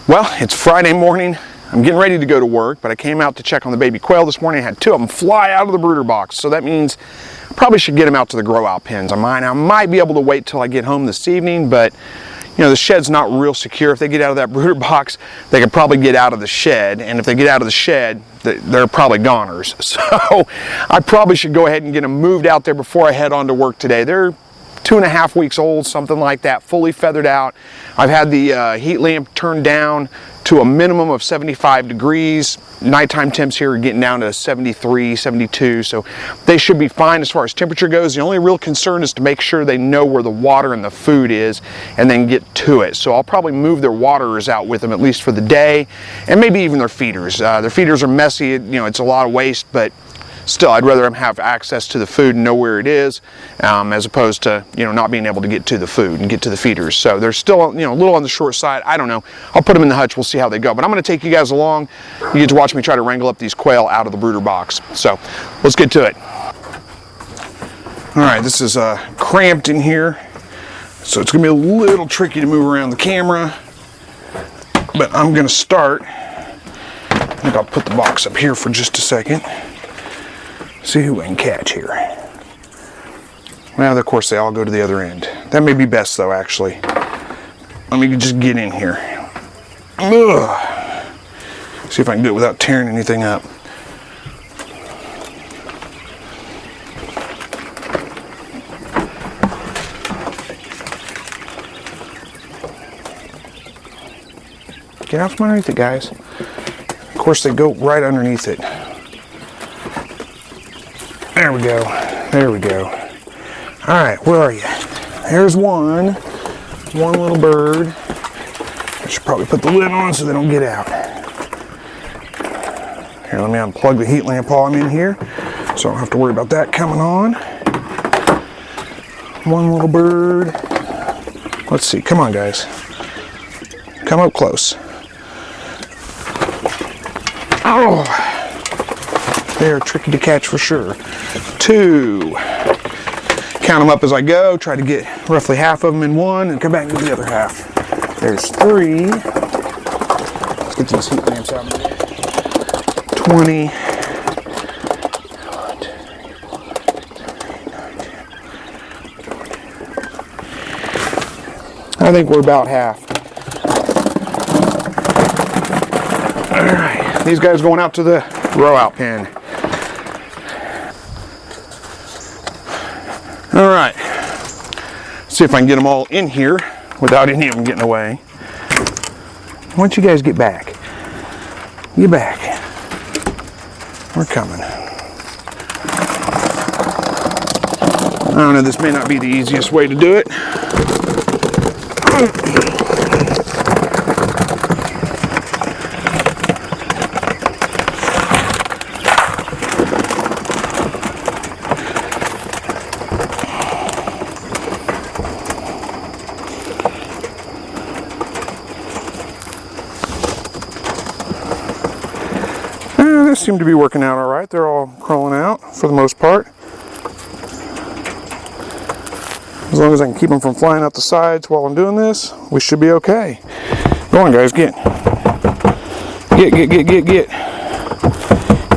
Well, it's Friday morning. I'm getting ready to go to work, but I came out to check on the baby quail this morning. I had two of them fly out of the brooder box, so that means I probably should get them out to the grow out pens. I might be able to wait till I get home this evening, but you know, the shed's not real secure. If they get out of that brooder box, they could probably get out of the shed, and if they get out of the shed, they're probably goners. So I probably should go ahead and get them moved out there before I head on to work today. They're 2.5 weeks old, something like that, fully feathered out. I've had the heat lamp turned down to a minimum of 75 degrees. Nighttime temps here are getting down to 73, 72, so they should be fine as far as temperature goes. The only real concern is to make sure they know where the water and the food is and then get to it. So I'll probably move their waterers out with them, at least for the day, and maybe even their feeders. Their feeders are messy, you know, it's a lot of waste, but still, I'd rather them have access to the food and know where it is, as opposed to, you know, not being able to get to the food and get to the feeders. So they're still, you know, a little on the short side. I don't know. I'll put them in the hutch. We'll see how they go. But I'm going to take you guys along. You get to watch me try to wrangle up these quail out of the brooder box. So let's get to it. All right, this is cramped in here, so it's going to be a little tricky to move around the camera. But I'm going to start. I think I'll put the box up here for just a second. See who I can catch here. Well, of course, they all go to the other end. That may be best, though, actually. Let me just get in here. Ugh. See if I can do it without tearing anything up. Get out from underneath it, guys. Of course, they go right underneath it. There we go. There we go. All right, where are you? There's one little bird. I should probably put the lid on so they don't get out. Here, let me unplug the heat lamp while I'm in here, so I don't have to worry about that coming on. One little bird. Let's see. Come on, guys. Come up close. Oh! They're tricky to catch for sure. Two. Count them up as I go. Try to get roughly half of them in one and come back to the other half. There's three. Let's get these heat lamps out. 20. 1, 2, 3, 4, 5, 6, 7, 8, 9, 10. I think we're about half. All right. These guys going out to the grow out pen. All right, see if I can get them all in here without any of them getting away. Why don't you guys get back? Get back. We're coming. I don't know, this may not be the easiest way to do it. They seem to be working out all right. They're all crawling out for the most part. As long as I can keep them from flying out the sides while I'm doing this, we should be okay. Go on, guys, get.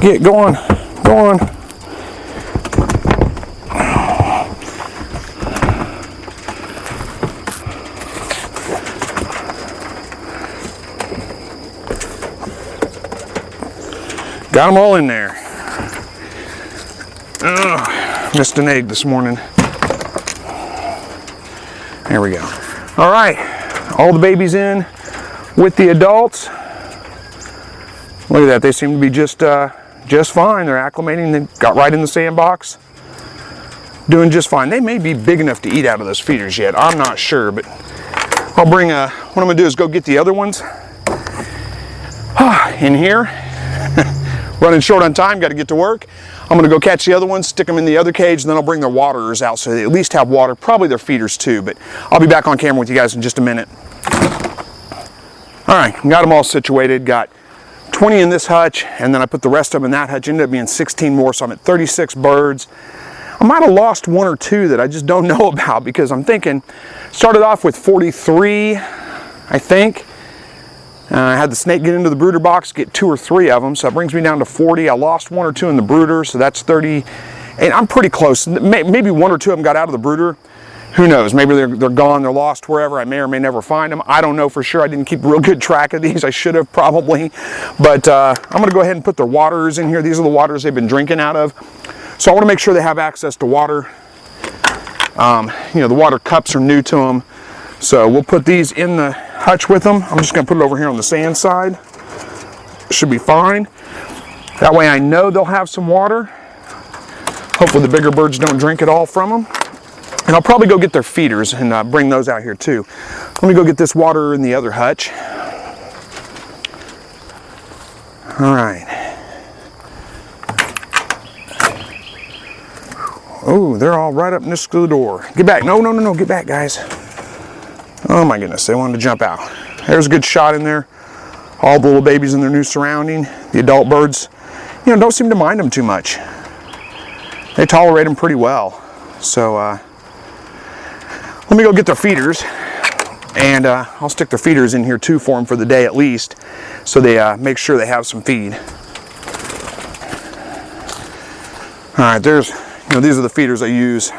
Get, go on, go on. Got them all in there. Ugh, missed an egg this morning. There we go. All right, all the babies in with the adults. Look at that, they seem to be just fine. They're acclimating, they got right in the sandbox. Doing just fine. They may be big enough to eat out of those feeders yet. I'm not sure, but I'll bring what I'm gonna do is go get the other ones in here. Running short on time, got to get to work. I'm going to go catch the other ones, stick them in the other cage, and then I'll bring their waterers out so they at least have water, probably their feeders too, but I'll be back on camera with you guys in just a minute. All right, got them all situated, got 20 in this hutch, and then I put the rest of them in that hutch. Ended up being 16 more, so I'm at 36 birds. I might have lost one or two that I just don't know about, because I'm thinking, started off with 43, I think, I had the snake get into the brooder box, get 2 or 3 of them, so that brings me down to 40. I lost 1 or 2 in the brooder, so that's 30. And I'm pretty close. Maybe 1 or 2 of them got out of the brooder. Who knows? Maybe they're gone, they're lost wherever. I may or may never find them. I don't know for sure. I didn't keep real good track of these. I should have probably. But I'm going to go ahead and put their waters in here. These are the waters they've been drinking out of. So I want to make sure they have access to water. You know, the water cups are new to them. So we'll put these in the hutch with them. I'm just going to put it over here on the sand side. Should be fine. That way I know they'll have some water. Hopefully the bigger birds don't drink it all from them. And I'll probably go get their feeders and bring those out here too. Let me go get this water in the other hutch. All right. Oh, they're all right up next to the door. Get back. No, no, no, no. Get back, guys. Oh my goodness, they wanted to jump out. There's a good shot in there. All the little babies in their new surrounding. The adult birds, you know, don't seem to mind them too much. They tolerate them pretty well. So, let me go get their feeders, and I'll stick their feeders in here too for them for the day at least, so they make sure they have some feed. All right, there's, you know, these are the feeders I use.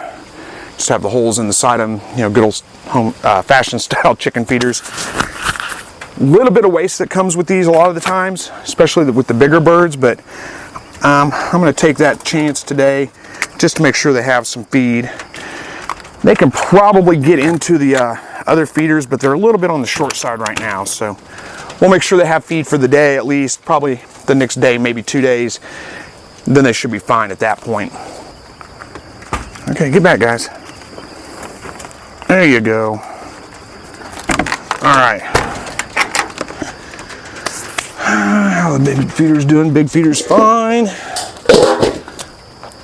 Just have the holes in the side of them, you know, good old home fashion style chicken feeders. A little bit of waste that comes with these a lot of the times, especially with the bigger birds, but I'm going to take that chance today just to make sure they have some feed. They can probably get into the other feeders, but they're a little bit on the short side right now. So we'll make sure they have feed for the day at least, probably the next day, maybe 2 days. Then they should be fine at that point. Okay, get back, guys. There you go. All right. How the big feeder's doing? Big feeder's fine.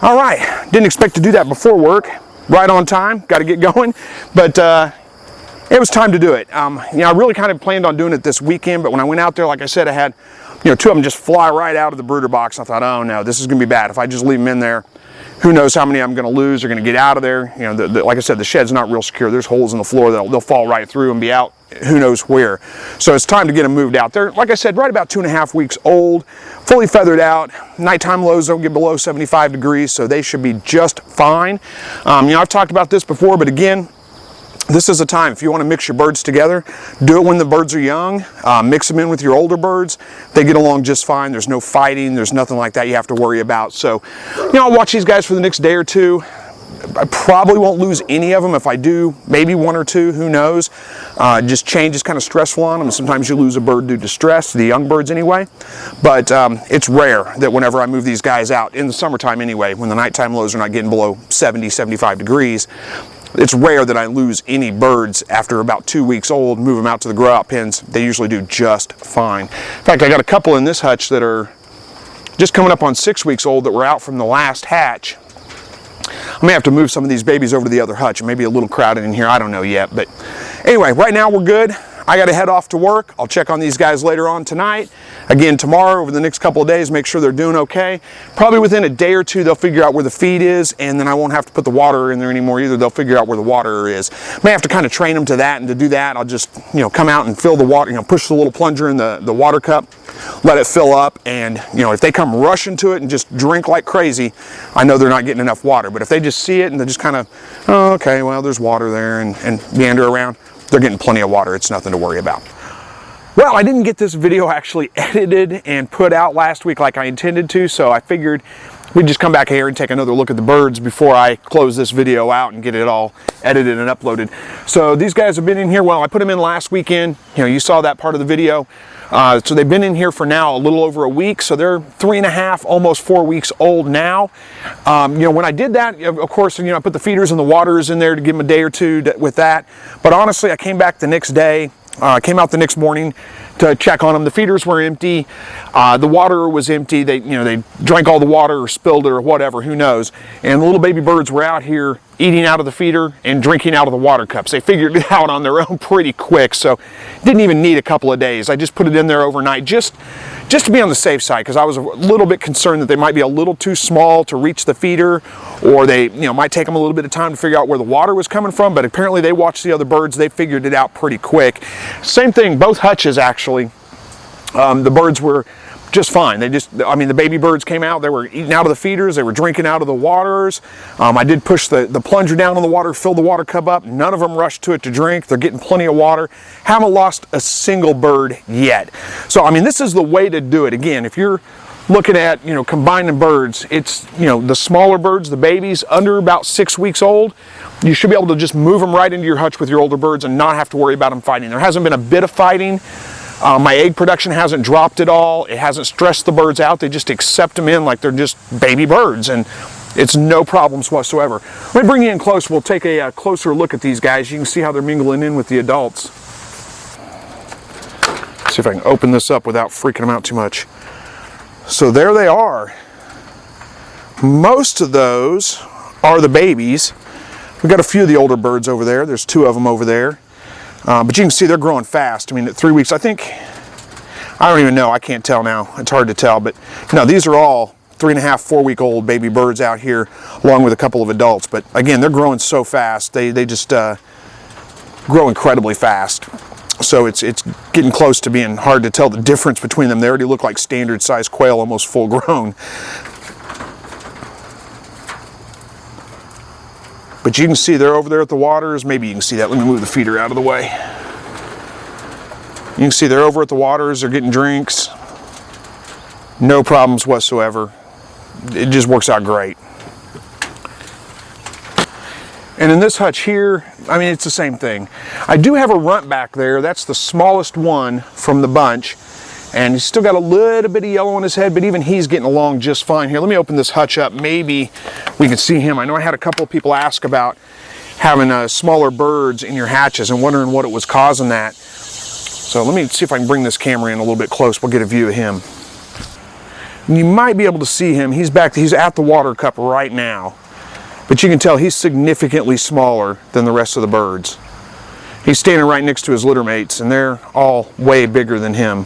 All right. Didn't expect to do that before work. Right on time, got to get going, but it was time to do it. You know, I really kind of planned on doing it this weekend, but when I went out there, like I said, I had, you know, 2 of them just fly right out of the brooder box. I thought, oh no, this is going to be bad. If I just leave them in there, who knows how many I'm going to lose. They're going to get out of there. You know, like I said, the shed's not real secure. There's holes in the floor that they'll fall right through and be out who knows where. So it's time to get them moved out. They're, like I said, right about 2.5 weeks old, fully feathered out. Nighttime lows don't get below 75 degrees, so they should be just fine. You know, I've talked about this before, but again, this is a time, if you want to mix your birds together, do it when the birds are young. Mix them in with your older birds. They get along just fine. There's no fighting. There's nothing like that you have to worry about. So, you know, I'll watch these guys for the next day or 2. I probably won't lose any of them. If I do, maybe 1 or 2, who knows. Just change is kind of stressful on them. Sometimes you lose a bird due to stress, the young birds anyway. But it's rare that whenever I move these guys out, in the summertime anyway, when the nighttime lows are not getting below 70, 75 degrees, it's rare that I lose any birds after about 2 weeks old, move them out to the grow out pens. They usually do just fine. In fact, I got a couple in this hutch that are just coming up on 6 weeks old that were out from the last hatch. I may have to move some of these babies over to the other hutch. It may be a little crowded in here. I don't know yet. But anyway, right now we're good. I got to head off to work. I'll check on these guys later on tonight. Again, tomorrow, over the next couple of days, make sure they're doing okay. Probably within a day or 2, they'll figure out where the feed is, and then I won't have to put the water in there anymore either. They'll figure out where the water is. May have to kind of train them to that, and to do that, I'll just, you know, come out and fill the water, you know, push the little plunger in the water cup, let it fill up, and, you know, if they come rushing to it and just drink like crazy, I know they're not getting enough water. But if they just see it and they just kind of, oh, okay, well, there's water there, and meander around, they're getting plenty of water. It's nothing to worry about. Well, I didn't get this video actually edited and put out last week like I intended to, so I figured we'd just come back here and take another look at the birds before I close this video out and get it all edited and uploaded. So these guys have been in here. Well, I put them in last weekend. You know, you saw that part of the video. So they've been in here for now a little over a week, so they're 3.5, almost 4 weeks old now. You know, when I did that, of course, you know, I put the feeders and the waters in there to give them a day or 2 with that. But honestly, I came back the next day, came out the next morning to check on them. The feeders were empty. The water was empty. They, you know, they drank all the water or spilled it or whatever, who knows. And the little baby birds were out here eating out of the feeder and drinking out of the water cups. They figured it out on their own pretty quick, so didn't even need a couple of days. I just put it in there overnight just to be on the safe side, because I was a little bit concerned that they might be a little too small to reach the feeder, or they, you know, might take them a little bit of time to figure out where the water was coming from. But apparently they watched the other birds. They figured it out pretty quick. Same thing, both hutches actually. The birds were just fine. I mean, the baby birds came out, they were eating out of the feeders, they were drinking out of the waters. I did push the plunger down in the water, fill the water cup up. None of them rushed to it to drink. They're getting plenty of water. Haven't lost a single bird yet. So, I mean, this is the way to do it. Again, if you're looking at, combining birds, it's, the smaller birds, the babies, under about 6 weeks old, you should be able to just move them right into your hutch with your older birds and not have to worry about them fighting. There hasn't been a bit of fighting. My egg production hasn't dropped at all. It hasn't stressed the birds out. They just accept them in like they're just baby birds, and it's no problems whatsoever. Let me bring you in close. We'll take a closer look at these guys. You can see how they're mingling in with the adults. See if I can open this up without freaking them out too much. So there they are. Most of those are the babies. We've got a few of the older birds over there. There's 2 of them over there. But you can see they're growing fast. I mean, at 3 weeks, I don't even know. I can't tell now. It's hard to tell. But no, these are all 3.5, 4 week old baby birds out here, along with a couple of adults. But again, they're growing so fast. They just grow incredibly fast. So it's getting close to being hard to tell the difference between them. They already look like standard size quail, almost full grown. But you can see they're over there at the waters. Maybe you can see that. Let me move the feeder out of the way. You can see they're over at the waters. They're getting drinks. No problems whatsoever. It just works out great. And in this hutch here, I mean, it's the same thing. I do have a runt back there. That's the smallest one from the bunch. And he's still got a little bit of yellow on his head, but even he's getting along just fine. Here, let me open this hutch up. Maybe we can see him. I know I had a couple of people ask about having smaller birds in your hatches and wondering what it was causing that. So let me see if I can bring this camera in a little bit close. We'll get a view of him. And you might be able to see him. He's at the water cup right now. But you can tell he's significantly smaller than the rest of the birds. He's standing right next to his litter mates, and they're all way bigger than him.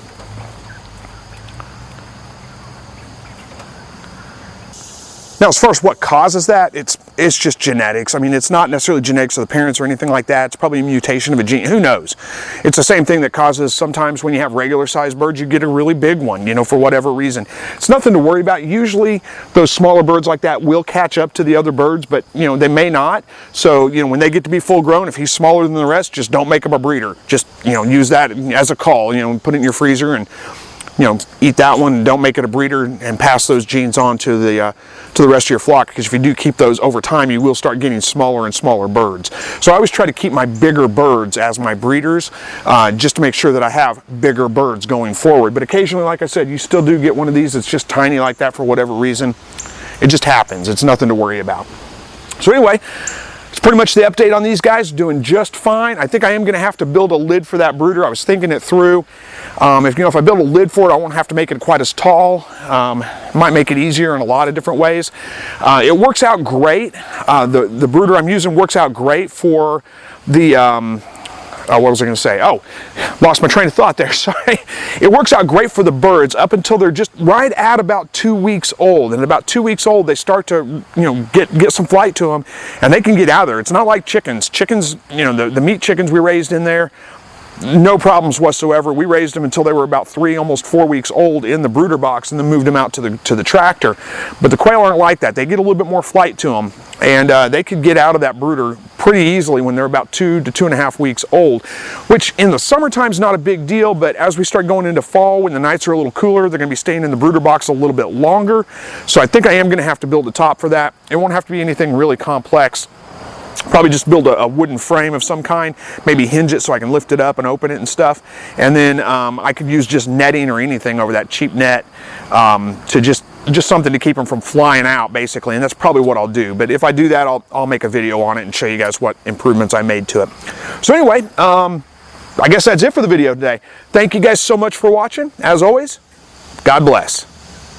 Now, as far as what causes that, it's just genetics. I mean, it's not necessarily genetics of the parents or anything like that. It's probably a mutation of a gene. Who knows? It's the same thing that causes sometimes when you have regular sized birds, you get a really big one, for whatever reason. It's nothing to worry about. Usually those smaller birds like that will catch up to the other birds, but they may not. So, when they get to be full grown, if he's smaller than the rest, just don't make him a breeder. Just, use that as a call, put it in your freezer and eat that one, and don't make it a breeder, and pass those genes on to the rest of your flock, because if you do keep those over time, you will start getting smaller and smaller birds. So I always try to keep my bigger birds as my breeders, just to make sure that I have bigger birds going forward. But occasionally, like I said, you still do get one of these that's just tiny like that for whatever reason. It just happens. It's nothing to worry about. So anyway, it's pretty much the update on these guys. Doing just fine. I think I am going to have to build a lid for that brooder. I was thinking it through. If I build a lid for it, I won't have to make it quite as tall. Might make it easier in a lot of different ways. It works out great. The brooder I'm using works out great for the what was I going to say? Oh, lost my train of thought there. Sorry. It works out great for the birds up until they're just right at about 2 weeks old. And at about 2 weeks old, they start to, get some flight to them, and they can get out of there. It's not like chickens. Chickens, the meat chickens we raised in there, no problems whatsoever. We raised them until they were about 3, almost 4 weeks old in the brooder box, and then moved them out to the tractor. But the quail aren't like that. They get a little bit more flight to them, and they could get out of that brooder pretty easily when they're about 2 to 2.5 weeks old, which in the summertime is not a big deal. But as we start going into fall, when the nights are a little cooler, they're going to be staying in the brooder box a little bit longer. So I think I am going to have to build a top for that. It won't have to be anything really complex. Probably just build a wooden frame of some kind, maybe hinge it so I can lift it up and open it and stuff. And then I could use just netting or anything over that cheap net to just something to keep them from flying out, basically. And that's probably what I'll do. But if I do that, I'll make a video on it and show you guys what improvements I made to it. So anyway, I guess that's it for the video today. Thank you guys so much for watching. As always, God bless.